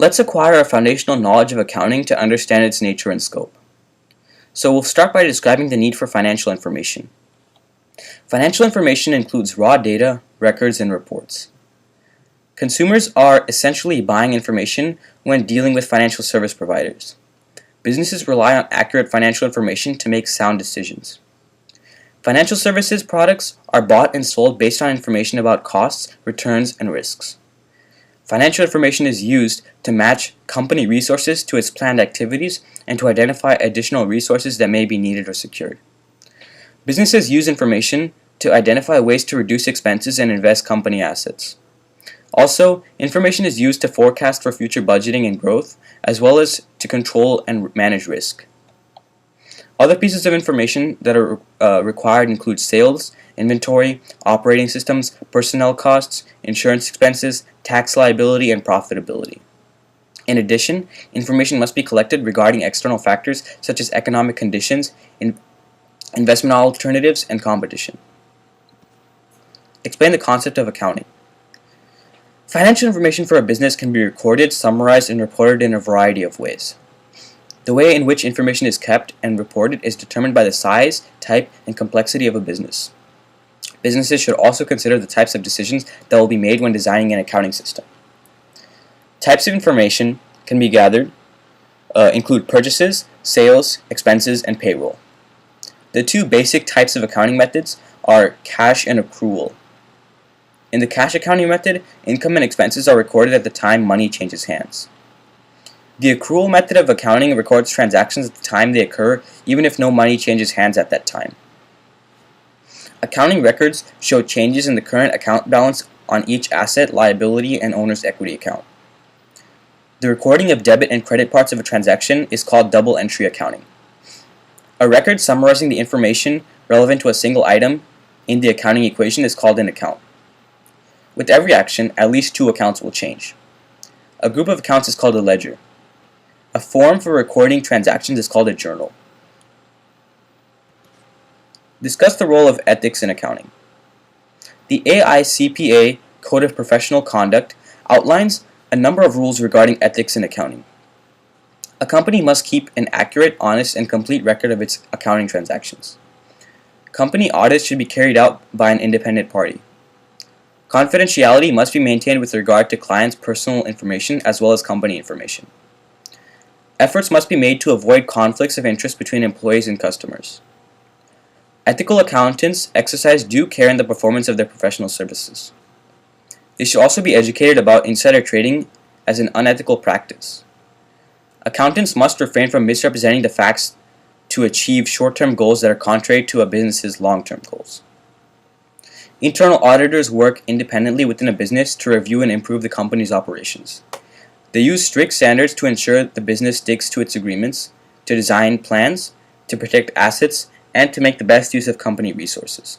Let's acquire a foundational knowledge of accounting to understand its nature and scope. So we'll start by describing the need for financial information. Financial information includes raw data, records, and reports. Consumers are essentially buying information when dealing with financial service providers. Businesses rely on accurate financial information to make sound decisions. Financial services products are bought and sold based on information about costs, returns, and risks. Financial information is used to match company resources to its planned activities and to identify additional resources that may be needed or secured. Businesses use information to identify ways to reduce expenses and invest company assets. Also, information is used to forecast for future budgeting and growth, as well as to control and manage risk. Other pieces of information that are required include sales, inventory, operating systems, personnel costs, insurance expenses, tax liability, and profitability. In addition, information must be collected regarding external factors such as economic conditions, investment alternatives, and competition. Explain the concept of accounting. Financial information for a business can be recorded, summarized, and reported in a variety of ways. The way in which information is kept and reported is determined by the size, type, and complexity of a business. Businesses should also consider the types of decisions that will be made when designing an accounting system. Types of information can be gathered include purchases, sales, expenses, and payroll. The two basic types of accounting methods are cash and accrual. In the cash accounting method, income and expenses are recorded at the time money changes hands. The accrual method of accounting records transactions at the time they occur, even if no money changes hands at that time. Accounting records show changes in the current account balance on each asset, liability, and owner's equity account. The recording of debit and credit parts of a transaction is called double entry accounting. A record summarizing the information relevant to a single item in the accounting equation is called an account. With every action, at least two accounts will change. A group of accounts is called a ledger. A form for recording transactions is called a journal. Discuss the role of ethics in accounting. The AICPA Code of Professional Conduct outlines a number of rules regarding ethics in accounting. A company must keep an accurate, honest, and complete record of its accounting transactions. Company audits should be carried out by an independent party. Confidentiality must be maintained with regard to clients' personal information as well as company information. Efforts must be made to avoid conflicts of interest between employees and customers. Ethical accountants exercise due care in the performance of their professional services. They should also be educated about insider trading as an unethical practice. Accountants must refrain from misrepresenting the facts to achieve short-term goals that are contrary to a business's long-term goals. Internal auditors work independently within a business to review and improve the company's operations. They use strict standards to ensure the business sticks to its agreements, to design plans, to protect assets, and to make the best use of company resources.